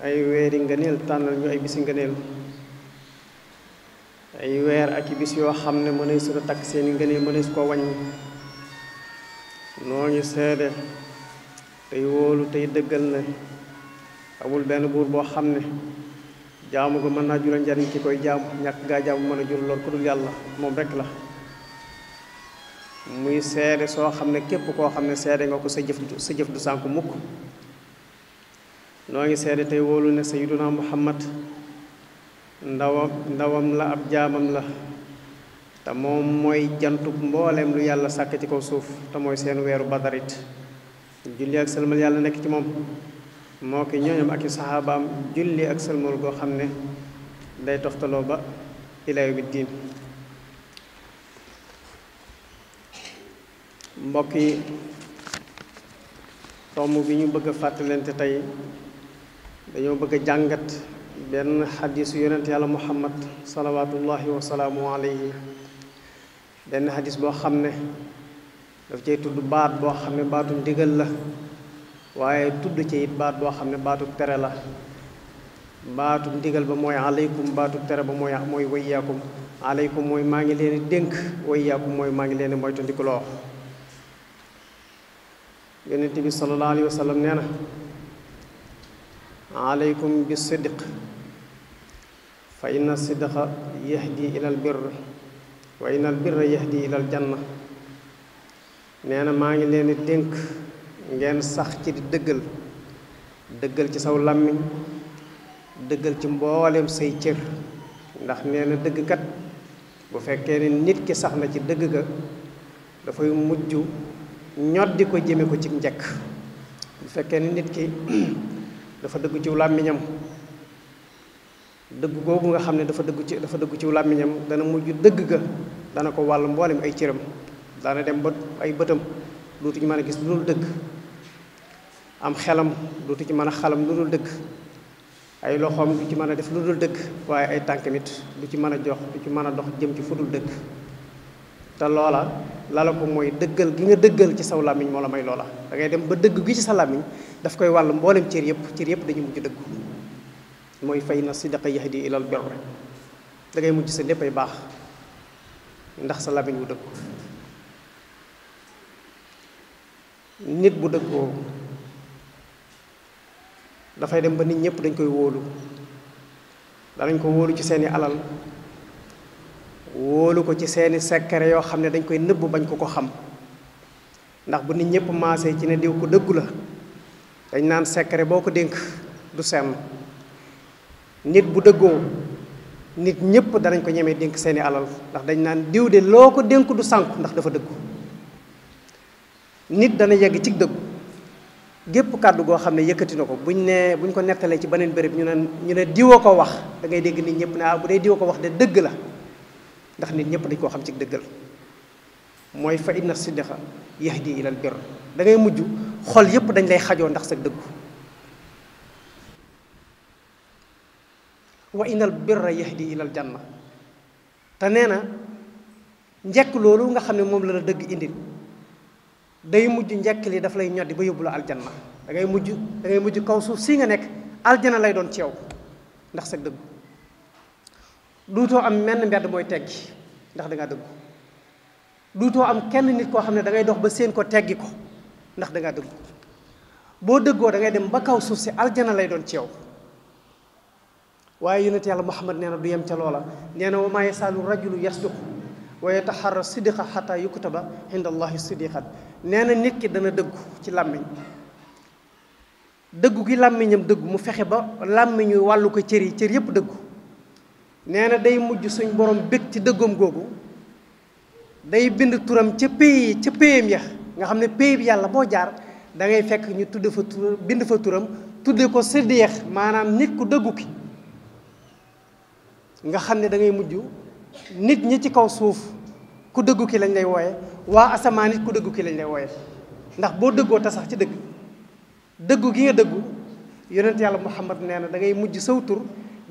ay weeri ngëneel tànnal ñu ay bisi ngëneel ay weer ak i bis yoo xam ne mënees su takk seeni ngëneel mënees koo wàññi noo ngi seede tey wóolu tey dëggal ne amul benn buur boo xam ne jaamu ko mën naa jural njariñ ki koy jaamu ñàkk gaa jaamu mën a jur lool ku dul yàlla moom rekk la muy seede soo xam ne képp koo xam ne seede nga ko sa jëf du sànku mukk noo ngi seede tey wóolu ne sayyiduna muhammad ndawam la ab jaamam la te moom mooy jantub mbooleem lu yàlla sàkk ci kaw suuf te mooy seen weeru badarit julli ak sëlmal yàlla nekk ci moom moo ki ñooñam ak i saxaabaam julli ak sëlmal goo xam ne day toftaloo ba ila yawmi diin mbokk yi tomb bi ñu bëgg a fàttalante tey dañoo bëgg a jàngat benn xadisu yonent yàlla muhammad salawaatullahi wa salaamu alayhi benn xadis boo xam ne daf cay tudd baat boo xam ne baatu ndigal la waaye tudd ci it baat boo xam ne baatu tere la baatu ndigal ba mooy aleykum baatu tere ba mooy wayyaakum aleykum mooy maa ngi leen di dénk wayyaakum mooy maa ngi leen di moytandikuloo yonent bi sallallahu alayhi wa sallam nee na aleykum bi sidq fa inna sidqa yahdi ila al birr wa inna al birra yahdi ila al janna nee na maa ngi leen di dénk ngeen sax ci di dëggal ci saw làmmiñ dëggal ci mboolem say cër ndax nee na dëgg kat bu fekkee ne nit ki sax na ci dëgg ga dafay mujj ñoddi ko jëme ko ci njëkk bu fekkee ne nit ki dafa dëgg ci làmmiñam dëgg googu nga xam ne dafa dëgg ci làmmiñam dana mujj dëgg ga dana ko wàll mboolem ay cëram dana dem ba ay bëtam dootu ci mën a gis lu dul dëgg am xelam dootu ci mën a xalam lu dul dëgg ay loxoom du ci mën a def lu dul dëgg waaye ay tànkamit du ci mën a dox jëm ci fu dul dëgg te loola lala ko mooy dëggal gi nga dëggal ci saw làmmiñ moo la may loola da ngay dem ba dëgg gi ci sa làmmiñ daf koy wàll mboolem cër yëpp dañu mujj dëggu mooy fay na sidqa yahdi ilal birr da ngay mujj sa lépp ay baax ndax sa làmmiñ bu dëggu nit bu dëggoo dafay dem ba nit ñëpp dañ koy wóolu danañ ko wóolu ci seeni alal wóolu ko ci seeni secret yoo xam ne dañ koy nëbb bañ ko xam ndax bu nit ñëpp maasee ci ne diw ko dëggu la dañ naan secret boo ko dénk du senn nit bu dëggoo nit ñëpp danañ ko ñemee dénk seeni alal ndax dañ naan diw de loo ko dénk du sànku ndax dafa dëggu nit dana yegg ci dëggu gépp kàddu goo xam ne yëkkati na ko buñ ko nettalee ci beneen béréb ñu ne diwa ko wax da ngay dégg nit ñëpp ne bu dee diwa ko wax de dëgg la ndax nit ñëpp dañ koo xam ci dëggal mooy fa inna sidqa yahdi ilal birr da ngay mujj xol yëpp dañ lay xajoo ndax sa dëggu wa innal birra yahdi ilal janna te nee na njekk loolu nga xam ne moom la dëgg indil day mujj njekk li daf lay ñoddi ba yóbbu la aljanna da ngay mujj kaw suuf si nga nekk aljana lay doon ci yow ndax sa dëggu duutoo am menn mbedd mooy teggi ndax da ngaa dëggu duutoo am kenn nit koo xam ne da ngay dox ba seen ko teggi ko ndax da ngaa dëggu boo dëggoo da ngay dem ba kaw suuf si aljana lay doon ci yow waaye yonent yàlla muhammad nee na du yem ca loola nee na wa maa yasaalu rajulu yasduq wa yataharra sidqa xata yuktaba inda allahi sidiqan nee na nit ki dana dëggu ci làmmiñ dëggu gi làmmiñam dëggu mu fexe ba làmmiñu wàllu ko cër yépp dëggu nee na day mujj suñ borom bég ci dëggoom googu day bind turam ca péyam ya nga xam ne péy bi yàlla boo jaar da ngay fekk ñu tudd fa turam bind fa turam tudde ko siddiq maanaam nit ku dëggu ki nga xam ne da ngay mujj nit ñi ci kaw suuf ku dëggu ki lañ lay wooye waa asamaan nit ku dëggu ki lañ lay wooye ndax boo dëggoo te sax ci dëggu gi nga dëggu yonent yàlla muhammad nee na da ngay mujj saw tur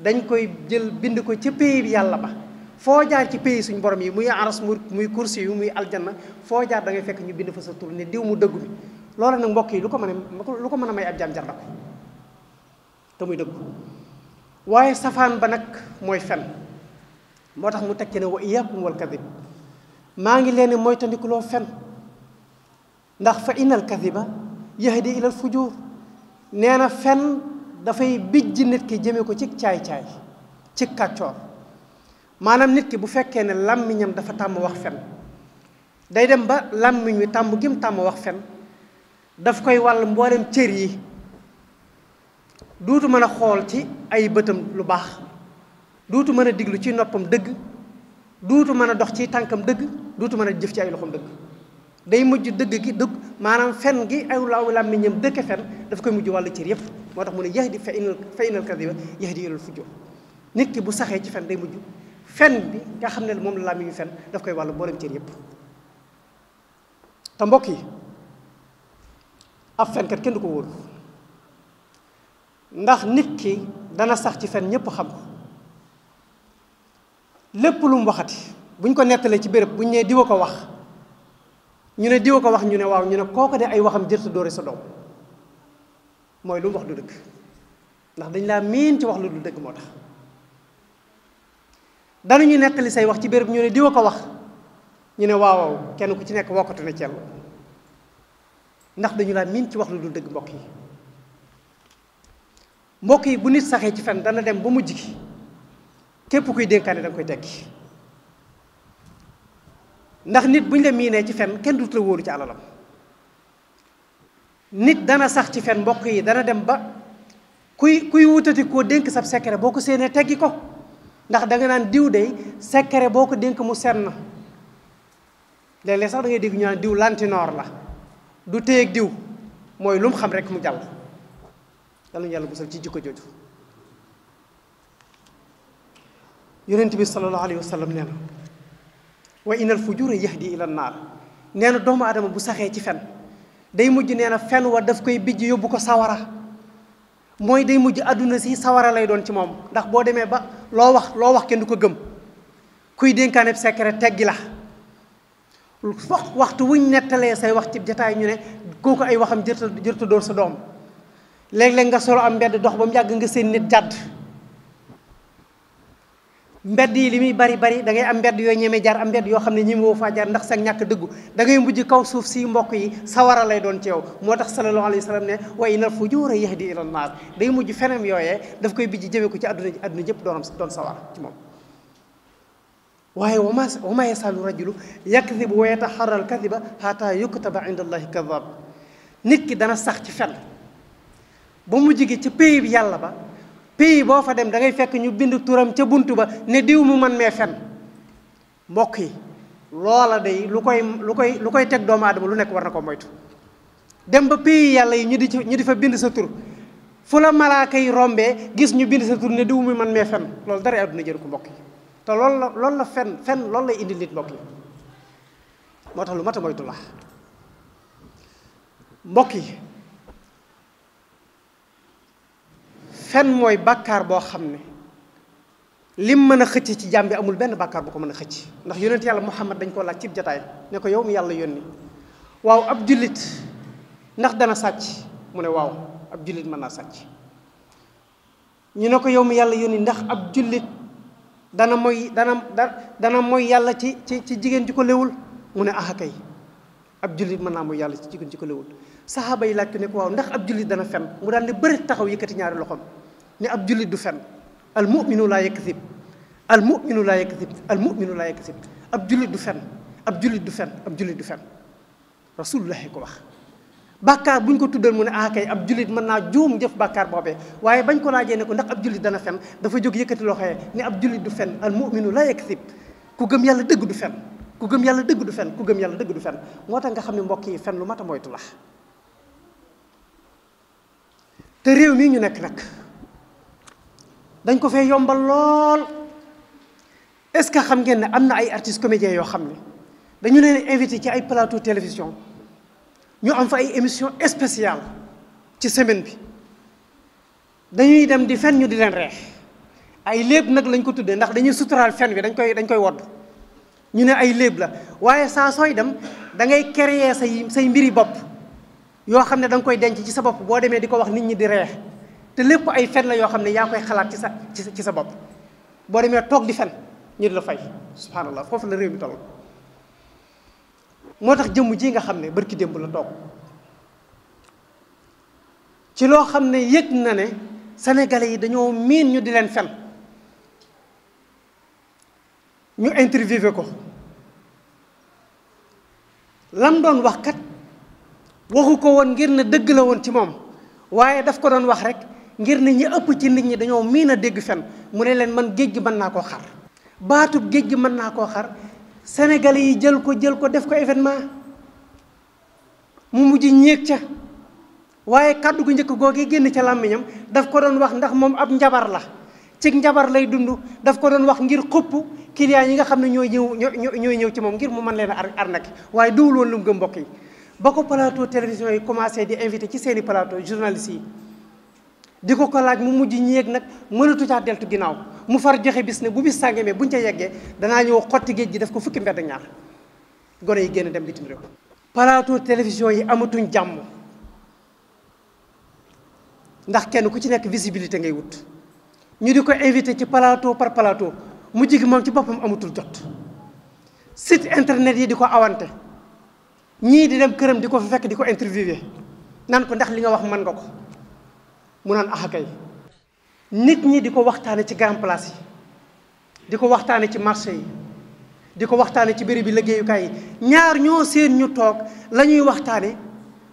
dañ koy jël bind ko ci pays bi yàlla ba foo jaar ci pays suñ borom yi muy aras muy kursi yu muy aljanna foo jaar da ngay fekk ñu bind fa sa tur ne diw mu dëggu bi loolu nag mbokk yi lu ko mën a may ab jaam jar na ko te muy dëggu waaye safaan ba nag mooy fen moo tax mu teg ci ne wa iyaakum wal kadib maa ngi leen moytandikuloo fen ndax fa innal kadiba yahdi ilal fujur nee na fen dafay bijj nit ki jëme ko ci caay-caay ci kàccoor maanaam nit ki bu fekkee ne làmmiñam dafa tàmm wax fen day dem ba làmmiñ wi tàmm gim tàmm wax fen daf koy wàll mboolem cër yi duutu mën a xool ci ay bëtam lu baax duutu mën a diglu ci noppam dëgg duutu mën a dox ci tànkam dëgg duutu mën a jëf ci ay loxoom dëgg day mujj dëgg gi dëgg maanaam fen gi ay law làmmiñam dëkke fen daf koy mujj wàllu cër yépp moo tax mu ne yahdi fa innal kadiba yahdi ilal fujur nit ki bu saxee ci fen day mujj fen bi nga xam ne moom la làmmiñu fen daf koy wàllu mboolem cër yépp te mbokk yi ab fenkat kenn du ko wóolu ndax nit ki dana sax ci fen ñépp xam ko lépp lu mu waxati buñ ko nettalee ci béréb buñ nee diwa ko wax ñu ne diwa ko wax ñu ne waaw ñu ne kooko de ay waxam jërta dóore sa doom mooy lu mu wax du dëgg ndax dañ laa miin ci wax lu du dëgg moo tax danañu nettali say wax ci béréb ñu ne diwa ko wax ñu ne waaw kenn ku ci nekk wokkatu na cell ndax dañu laa miin ci wax lu dul dëgg mbokk yi bu nit saxee ci fen dana dem ba mujj gi képp kuy dénkaane da nga koy tekki ndax nit bu ñu la miinee ci fen kenn dut la wóolu ci alalam nit dana sax ci fen mbokk yi dana dem ba kuy wutati koo dénk sab secret boo ko séenee teggi ko ndax da nga naan diw day secret boo ko dénk mu senn léeg-léeg sax da ngay dégg ñu naan diw lantinoor la du téyeeg diw mooy lu mu xam rek mu jàll yàlla ñu yàlla musal ci jikko jooju yonent bi sallallahu alayhi wa sallam nee na wa innal fujura yahdi ila naar nee na doomu aadama bu saxee ci fen day mujj nee na fen wa daf koy bijj yóbbu ko sawara mooy day mujj àdduna si sawara lay doon ci moom ndax boo demee ba loo wax kenn du ko gëm kuy dénkaane secret teggi la waxtu wuñ nettalee say wax ci jataay ñu ne kooku ay waxam jërta dóor sa doom léeg-léeg nga solo am mbedd dox ba mu yàgg nga seen nit jàdd mbedd yi li muy bari da ngay am mbedd yooyu ñemee jaar am mbedd yoo xam ne ñi woo faa jaar ndax sa ñàkk dëggu da ngay mujj kaw suuf si mbokk yi sawara lay doon ci yow moo tax sallallahu alayhi wa sallam ne wa innal fujura yahdi ila naar day mujj feneen yooyee daf koy bijj jëmee ko ci àdduna jëpp doon sawara ci moom waaye wa ma yasalu rajulu yakdibu wa yataharra al kadiba hatta yuktaba inda allahi kadab nit ki dana sax ci fen ba mujj gi ci pays bi yàlla ba pays boo fa dem da ngay fekk ñu bind turam ca bunt ba ne diw mu man mee fen mbokk yi loola day lu koy teg doomu aadama lu nekk war na ko moytu dem ba pays yàlla yi ñu di fa bind sa tur fu la malaaka yi rombee gis ñu bind sa tur ne diw mu man mee fen loolu dara àdduna jëru ko mbokk yi te loolu la fen loolu lay indi nit mbokk yi moo tax lu mat a moytu la mbokk yi fen mooy bàkkaar boo xam ne lim mën a xëcc ci jaam bi amul benn bàkkaar bu ko mën a xëcc ndax yonent yàlla Muhammad dañ koo laaj cib jataay ne ko yow mi yàlla yónni waaw ab jullit ndax dana sàcc mu ne waaw ab jullit mën naa sàcc ñu ne ko yow mi yàlla yónni ndax ab jullit dana mooy yàlla ci jigéen ji ko léwul mu ne ah kay ab jullit mën naa mooy yàlla ci jigéen ji ko léwul saxaaba yi laaj ko ne ko waaw ndax ab jullit dana fen mu daal ne bëri taxaw yëkkati ñaari loxoom ne ab jullit du fen al mu'minu laa yakzib al mu'minu laa yakzib al mu'minu laa yakzib ab jullit du fen ab jullit du fen ab jullit du fen rasulullahi ko wax bàkkaar buñ ko tuddal mu ne ah kay ab jullit mën naa juum jëf bàkkaar boobee waaye bañ ko laajee ne ko ndax ab jullit dana fen dafa jóg yëkkati loxoye ne ab jullit du fen al mu'minu laa yakzib ku gëm yàlla dëgg du fen ku gëm yàlla dëgg du fen ku gëm yàlla dëgg du fen moo tax nga xam ne mbokk yi fen lu mat a moytu la te réew mii ñu nekk nag dañ ko fee yombal lool est-ce que xam ngeen ne am na ay artistes comédiens yoo xam ne dañu leen invité ci ay plateau télévision ñu am fa ay émission spéciale ci semaine bi dañuy dem di fen ñu di leen reex ay léeb nag lañ ko tuddee ndax dañuy suturaal fen bi dañ koy wodd ñu ne ay léeb la waaye saa sooy dem da ngay créer say mbiri bopp yoo xam ne da nga koy denc ci sa bopp boo demee di ko wax nit ñi di reex te lépp ay fen la yoo xam ne yaa koy xalaat ci sa bopp boo demee toog di fen ñu di la fay subhanallah foofu la réew mi toll. moo tax jëmm ji nga xam ne barki démb la toog ci loo xam ne yëg na ne sénégalais yi dañoo miin ñu di leen fen ñu interviewé ko lam doon wax kat waxu ko woon ngir ne dëgg la woon ci moom waaye daf ko doon wax rek ngir ne ñi ëpp ci nit ñi dañoo miin a dégg fen mu ne leen man géej gi mën naa koo xar baatub géej gi mën naa koo xar sénégalais yi jël ko def ko événement mu mujj ñéeg ca waaye kàddu gu njëkk googee génn ca làmmiñam daf ko doon wax ndax moom ab njabar la ci njabar lay dund daf ko doon wax ngir xupp clients yi nga xam ne ñooy ñëw ci moom ngir mu mën leen a arnaqué waaye duwul woon lu mu gëm mbokk yi ba ko plateau télévision yi commencé di invité ci seeni plateau journalistes yi di ko laaj mu mujj ñéeg nag mënatu caa deltu ginnaaw mu far joxe bis ne bu bis sàngemee buñ ca yeggee danaa ñëw xotti géej gi def ko fukki mbedd ak ñaar gone yi génn dem bitim réew. plateau télévision yi amatuñ jàmm ndax kenn ku ci nekk visibilité ngay wut ñu di ko invité ci plateau par plateau mujj gi moom ci boppam amatul jot site internet yi di ko awante ñii di dem këram di ko fa fekk di ko interviewé naan ko ndax li nga wax mën nga ko mu naan axakay nit ñi di ko waxtaane ci grand place yi di ko waxtaane ci marché yi di ko waxtaane ci béréb bi liggéeyukaay yi ñaar ñoo seen ñu toog la ñuy waxtaane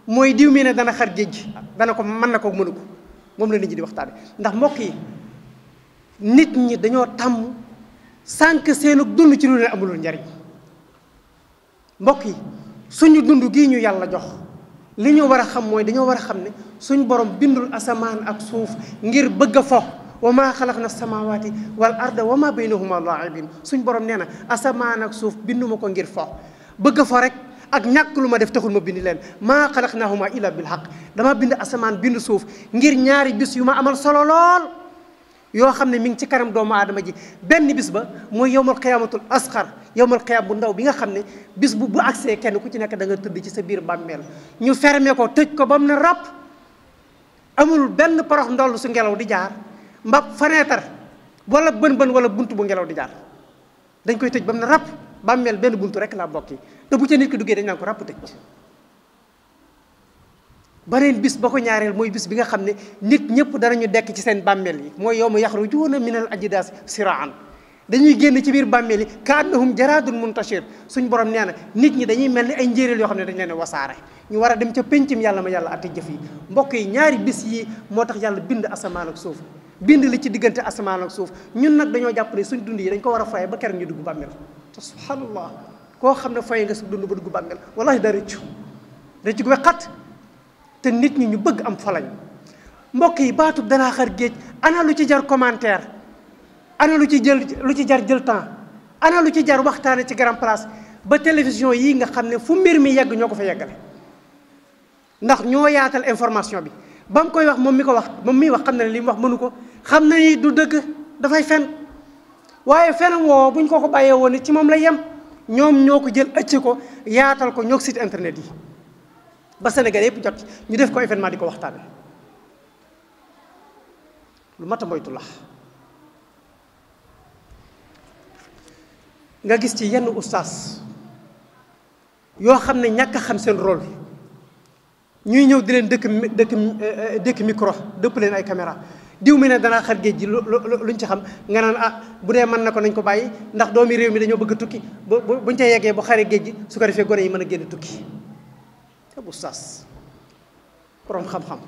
mooy diw mi ne dana xar géej gi dana ko mën na ko mënu ko moom la nit ñi di waxtaane ndax mbokk yi nit ñi dañoo tàmm sànq seenu dund ci lu leen amulul njariñ mbokk yi suñu dund gii ñu yàlla jox li ñu war a xam mooy dañoo war a xam ne suñ borom bindul asamaan ak suuf ngir bëgg a fo wa maa xalaqna samaawaati wal arda wa maa baynahuma laa'ibin suñ borom nee na asamaan ak suuf binduma ko ngir fo bëgg a fo rek ak ñàkk lu ma def taxul ma bind leen maa xalaqnaahuma illa bil haqq dama bind asamaan bind suuf ngir ñaari bis yu ma amal solo lool yoo xam ne mi ngi ci kanam doomu aadama ji benn bis ba mooy yowmal qiyaamatul asxar yowmal qiyaam bu ndaw bi nga xam ne bis bu agsee kenn ku ci nekk da nga tëdd ci sa biir bàmmeel ñu fermé ko tëj ko ba mu ne ràpp amul benn porox ndoll su ngelaw di jaar mbab fenêtre wala bën wala bunt bu ngelaw di jaar dañ koy tëj ba mu ne ràpp bàmmeel benn buntu rek laa bokk yi te bu ca nit ki duggee dañ naan ko ràpp tëj beneen bis ba ko ñaareel mooy bis bi nga xam ne nit ñëpp danañu dekk ci seen bàmmeel yi mooy yawma yaxrujuuna minal ajdaas siraan dañuy génn ci biir bàmmeel yi ka annahum jaraadun muntashir suñ borom nee na nit ñi dañuy mel ni ay njéeréel yoo xam ne dañ leen wasaare ñu war a dem ca péncim yàlla ma yàlla atti jëf yi mbokk yi ñaari bis yi moo tax yàlla bind asamaan ak suuf bind li ci diggante asamaan ak suuf ñun nag dañoo jàpp ne suñ dund yi dañ ko war a foye ba keroog ñu dugg bàmmeel te subhanallah koo xam ne foye nga sa dund ba dugg bàmmeel wallahi da rëccu gu xat te nit ñi ñu bëgg am falañ mbokk yi baatub danaa xar géej ana lu ci jar commentaire ana lu ci jar jël temps ana lu ci jar waxtaane ci grand place ba télévision yi nga xam ne fu mbir mi yegg ñoo ko fa yeggale ndax ñoo yaatal information bi ba mu koy wax moom mi wax xam na ne li mu wax mënu ko xam na ni du dëgg dafay fen waaye fenam woo buñ ko bàyyee woon ci moom la yem ñoom ñoo ko jël ëcc ko yaatal ko ñoo site internet yi ba Sénégal yëpp jot ñu def ko événement di ko waxtaane lu mat a moytu la nga gis ci yenn ustaas yoo xam ne ñàkk a xam seen rôle ñuy ñëw di leen dëkk micro dëpp leen ay caméra diw mi ne danaa xar géej gi luñ ci xam nga naan ah bu dee mën na ko nañ ko bàyyi ndax doomi réew mi dañoo bëgg tukki buñ ca yeggee bu xaree géej gi su ko defee gone yi mën a génn tukki ab ustaas borom xam-xam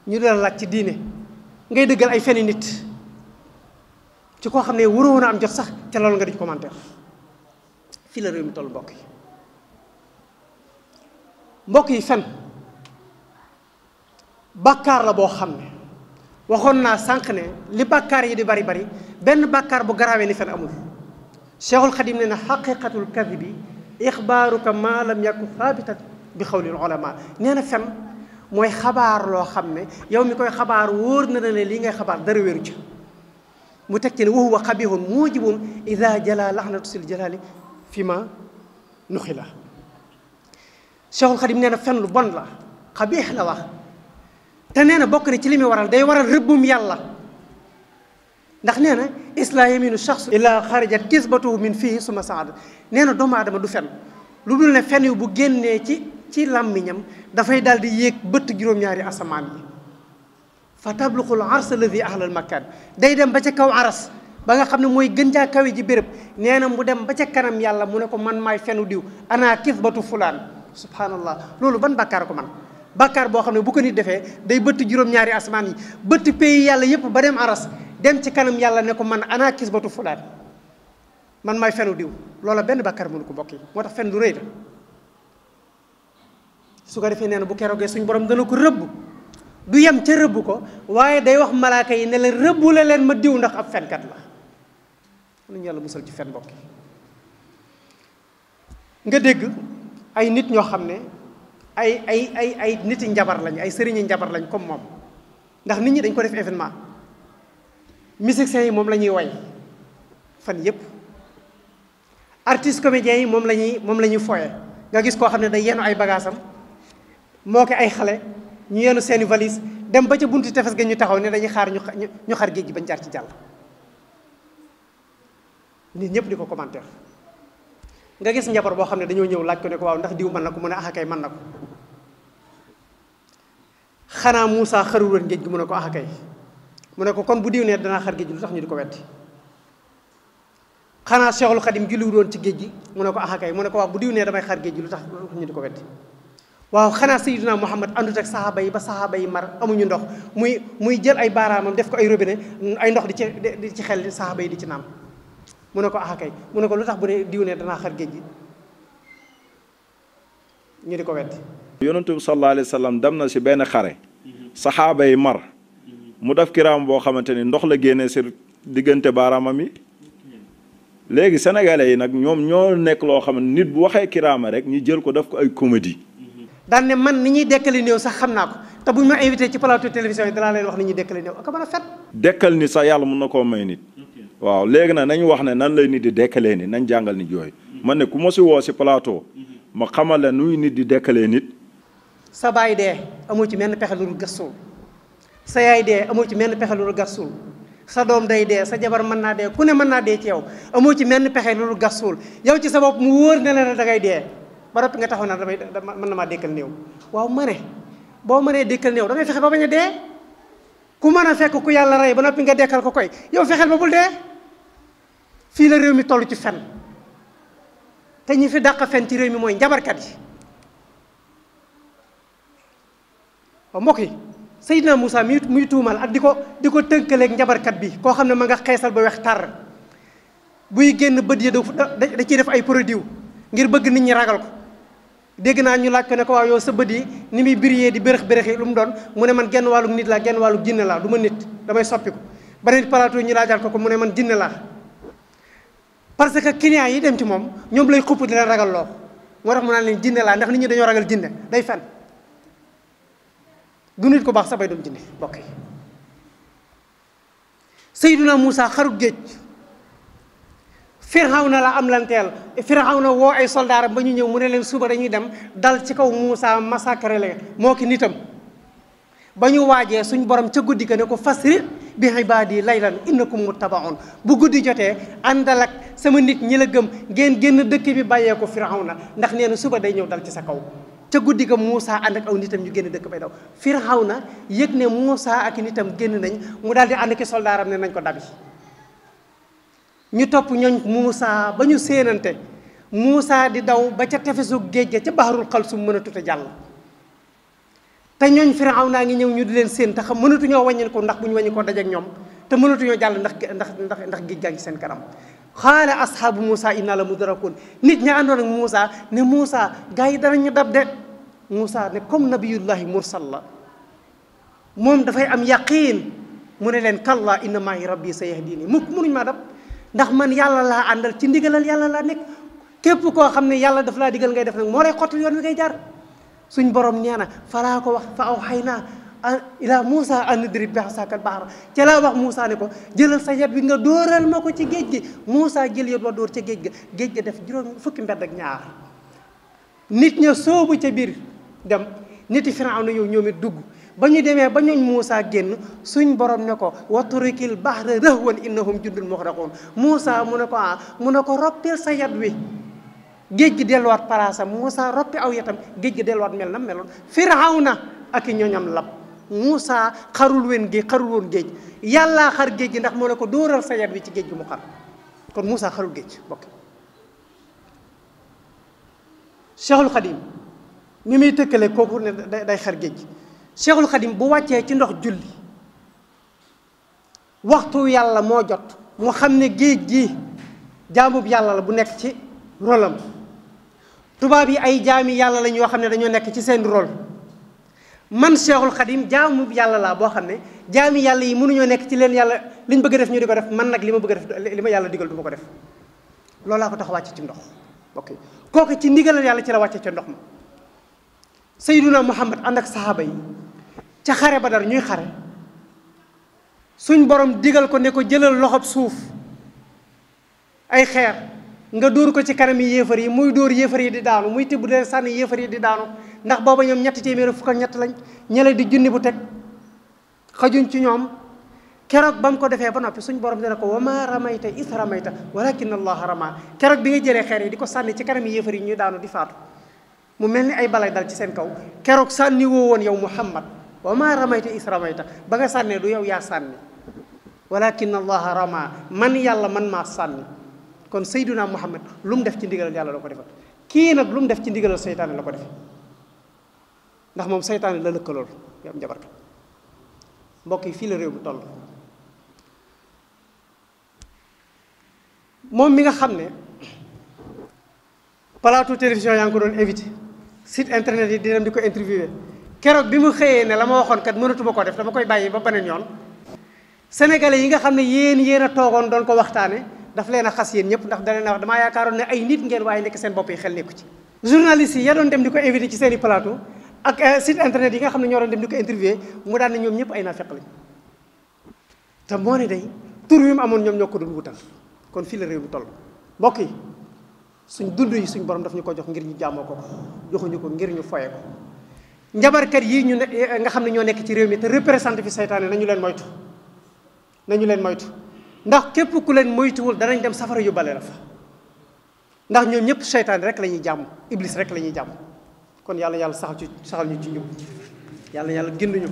ñu dala laaj ci diine ngay dëggal ay feni nit ci koo xam ne waroon a am jot sax ca loolu nga di commentaire fii la réew mi toll mbokk yi fen bàkkaar la boo xam ne waxoon naa sànq ne li bàkkaar yi di bari bari benn bàkkaar bu garawee ni fen amul Cheikhul Xadim ne na xaqiqatul kadibi ixbaaruka ma lam yakun thabitan bi xawlil ulama nee na fen mooy xabaar loo xam ne yow mi koy xabaar wóor na ne lii ngay xabaar dara wéru ci mu teg ci ne wa huwa xabihun mujibun ida jala laxnatu sil jalali fi ma nuxi la Cheikhul Xadim nee na fen lu bon la xabiix la wax te nee na bokk na ci li muy waral day waral rëbbum yàlla ndax nee na isla yaminu shaxs illa xarajat kisbatuhu min fii suma saada nee na doomu aadama du fen lu dul ne fen yu bu génnee ci làmmiñam dafay daal di yéeg bëtt juróom-ñaari asamaan yi fa tabluxul ars alladi ahlal makkaan day dem ba ca kaw aras ba nga xam ne mooy gën jaa kawe ji béréb nee na mu dem ba ca kanam yàlla mu ne ko man maay fenu diw ana kisbatu fulaan subhanallah loolu ban bàkkaar ko man bàkkaar boo xam ne bu ko nit defee day bëtt juróom-ñaari asamaan yi bëtt pays yàlla yépp ba dem aras dem ci kanam yàlla ne ko man ana kisbatu fulaan man maay fenu diw loola benn bàkkaar mënu ko bokk yi moo tax fen lu rëy la su ko defee nee na bu keroogee suñ borom dana ko rëbb du yem ca rëbb ko waaye day wax malaaka yi ne leen rëbbu la leen ma diw ndax ab fenkat la nañu yàlla musal ci fen bokk nga dégg ay nit ñoo xam ne ay niti njabar lañ ay sëriñi njabar lañ comme moom ndax nit ñi dañ ko def événement musiciens yi moom la ñuy way fan yépp artistes comédiens yi moom la ñuy foye nga gis koo xam ne day yenu ay bagaasam moo ko ay xale ñu yenu seeni valise dem ba ca buntu tefes ga ñu taxaw ne dañuy xaar ñu xar géej gi bañ jaar ci jàll nit ñëpp di ko commentaire nga gis njabar boo xam ne dañoo ñëw laaj ko ne ko waaw ndax diw mën na ko mu ne ax akay mën na ko xanaa Moussa xarul woon géej gi mu ne ko ax akay mu ne ko kon bu diw ne danaa xar géej gi lu tax ñu di ko wetti xanaa Cheikhul Khadim julliwul woon ci géej gi mu ne ko ax akay mu ne ko waaw bu diw ne damay xar géej gi lu tax ñu di ko wetti waaw xanaa Sayyidina Muhammad àndut ak saxaaba yi ba saxaaba yi mar amuñu ndox muy jël ay baaraamam def ko ay robinet ay ndox di ci xel saxaaba yi di ci naan mu ne ko ax akay mu ne ko lu tax bu ne diw ne danaa xar géej gi ñu di ko wetti yonent bi sallallahu alayhi wa sallam dem na si benn xare saxaaba yi mar mu def kiraam boo xamante ni ndox la génnee si diggante baaraamam yi léegi sénégalais yi nag ñoom ñoo nekk loo xam ne nit bu waxee kiraama rek ñu jël ko def ko ay comédie daan ne man ni ñuy dekkali néew sax xam naa ko te bu ñu ma invité ci plateau télévision yi danaa leen wax ni ñuy dekkali néew ak mën a fet dekkal nit sax yàlla mun na koo may nit waaw léegi nag nañu wax ne nan lay nit di dekkalee nit nañ jàngal nit yooyu man ne ku ma si woo si plateau ma xamal la nuy nit di dekkalee nit sa baay dee amoo ci menn pexe lu dul gas suul sa yaay dee amoo ci menn pexe lu dul gas suul sa doom day dee sa jabar mën naa dee ku ne mën naa dee ci yow amoo ci menn pexe lu dul gas suul yow ci sa bopp mu wóor ne la da ngay dee ba noppi nga taxaw naa mën na maa dékkal néew waaw ma ne boo mënee dékkal néew damay fexe ba bañ a dee ku mën a fekk ku yàlla rey ba noppi nga dekkal ko koy yow fexeel ba bul dee fii la réew mi toll ci fen te ñi fi dàq fen ci réew mi mooy njabarkat yi waaw mbokk yi Seydina Moussa muy tuumal ak di ko tënkaleeg njabarkat bi koo xam ne ma nga xeesal ba wex tar buy génn bët yi da ciy def ay produit ngir bëgg nit ñi ragal ko dégg naa ñu laaj ko ne ko waaw yow sa bët yi ni muy biriyee di bërëx lu mu doon mu ne man genn wàllug nit laa genn wàllug jinne laa du ma nit damay soppi ko beneen plateau ñu laajaat ko mu ne man jinne laa parce que clients yi dem ci moom ñoom lay xupp di leen ragal loo moo tax mu naan leen jinne laa ndax nit ñi dañoo ragal jinne day fen du nit ko baax sa bay doom jinne bokk yi Seydina Moussa xarut géej Firawna la am lanteel Firawna woo ay soldaaram ba ñu ñëw mu ne leen suba dañuy dem dal ci kaw Moussa massacre leen moo ki nitam ba ñu waajee suñ borom ca guddi ga ne ko fasri bi ibaadi laylan innakum muttabaun bu guddi jotee àndal ak sama nit ñi la gëm ngeen génn dëkk bi bàyyee ko Firawna ndax nee na suba day ñëw dal ci sa kaw ca guddi ga Moussa ànd ak aw nitam ñu génn dëkk bay daw Firawna yëg ne Moussa ak nitam génn nañ mu daal di ànd ki soldaaram ne nañ ko dabi ñu topp ñooñ Moussa ba ñu séenante Moussa di daw ba ca tefesu géej ga ca Baharul Xalsum mën a tuta jàll te ñooñ Firawna ngi ñëw ñu di leen séen te xam mënatuñoo wàññi ko ndax bu ñu wàññi ko dajeek ñoom te mënatuñoo jàll ndax géej gaa ngi seen kanam xaala ashaabu Moussa inna la mudrakun nit ña àndoon ak Moussa ne Moussa gars yi danañu dab de Moussa ne comme nabiyullahi mursal la moom dafay am yaqiin mu ne leen kalla inna ma'i rabbi sayahdini mukk mënuñ maa dab ndax man yàlla laa àndal ci ndigalal yàlla laa nekk képp koo xam ne yàlla daf laa digal ngay def nag moo lay xottal yoon wi ngay jaar suñ borom nee na falaa ko wax fa awhaynaa ila Moussa an idrib bi asaakal bahra ca laa wax Moussa ne ko jëlal sa yat bi nga dóoral ma ko ci géej gi Moussa jël yat wa dóor ca géej ga def juróom fukki mbedd ak ñaar nit ña soobu ca biir dem niti Firawna yow ñoom it dugg ba ñu demee ba ñooñ Muusa génn suñ borom ne ko waturikil bahra rahwan innahum jundun muxraqun Muusa mu ne ko roppil sa yat wi géej gi delluwaat palaasam Muusa roppi aw yatam géej gi delluwaat mel na meloon Firawna ak i ñooñam lab Muusa xarul woon géej yàllaa xar géej gi ndax mu ne ko dóoral sa yat wi ci géej gi mu xar kon Muusa xarul géej bokk Cheikhul Khadim mi muy tëkkale kooku ne day xar géej gi Cheikhul Khadim bu wàccee ci ndox julli waxtu yàlla moo jot mu xam ne géej gi jaamub yàlla la bu nekk ci rolam tubaab yi ay jaami yàlla lañ yoo xam ne dañoo nekk ci seen rôle man Cheikhul Khadim jaamub yàlla laa boo xam ne jaami yàlla yi mënuñoo nekk ci leen yàlla liñ bëgg a def ñu di ko def man nag li ma bëgg a def li ma yàlla digal du ma ko def loolu laa ko tax wàcce ci ndox ok kooku ci ndigalal yàlla ci la wàcce ca ndox ma Sayyiduna Muhammad ànd ak sahaaba yi ca xare Badar ñuy xare suñ borom digal ko ne ko jëlal loxob suuf ay xeer nga dóor ko ci kanam yi yéefar yi muy dóor yéefar yi di daanu muy tibb de sànni yéefar yi di daanu ndax booba ñoom 323 lañ ñele di junni bu teg xajuñ ci ñoom keroog ba mu ko defee ba noppi suñ borom dina ko wa ma ramayta is ramayta walakin allaha rama keroog bi nga jëlee xeer yi di ko sànni ci kanam yi yéefar yi ñuy daanu di faatu mu mel ni ay balay dal ci seen kaw keroog sànni woo woon yow Muhammad wa ma ramayta is ramayta ba nga sànnee du yow yaa sànni walakin allaha rama man yàlla man maa sànni kon Sayyiduna Muhammad lu mu def ci ndigalal yàlla la ko defal kii nag lu mu def ci ndigalal seytaane la ko def ndax moom seytaane la lëkkalool yow am njabarkat mbokk yi fii la réew mi toll moom mi nga xam ne plateau télévision yaa ngi ko doon invité site internet yi di dem di ko interviewé keroog bi mu xëyee ne la ma waxoon kat mënatuma ko def dama koy bàyyi ba beneen yoon sénégalais yi nga xam ne yéen a toogoon doon ko waxtaane daf leen a xas yéen ñëpp ndax da leen a wax damaa yaakaaroon ne ay nit ngeen waaye nekk seen bopp yi xel nekku ci journalistes yi ya doon dem di ko invité ci seeni plateau ak site internet yi nga xam ne ñoo doon dem di ko interviewé mu daan ne ñoom ñëpp ay naafeq lañ te moo ne day tur wi mu amoon ñoom ñoo ko doon wutal kon fii la réew mi toll mbokk yi suñ dund yi suñ borom daf ñu ko jox ngir ñu jaamoo ko joxuñu ko ngir ñu foye ko njabarkat yii ñu ne nga xam ne ñoo nekk ci réew mi te représenté fi saytaane nañu leen moytu ndax képp ku leen moytuwul danañ dem safara yóbbale la fa ndax ñoom ñëpp saytaane rek la ñuy jàmm iblis rek la ñuy jàmm kon yàlla saxal ñu ci njub yàlla ginduñu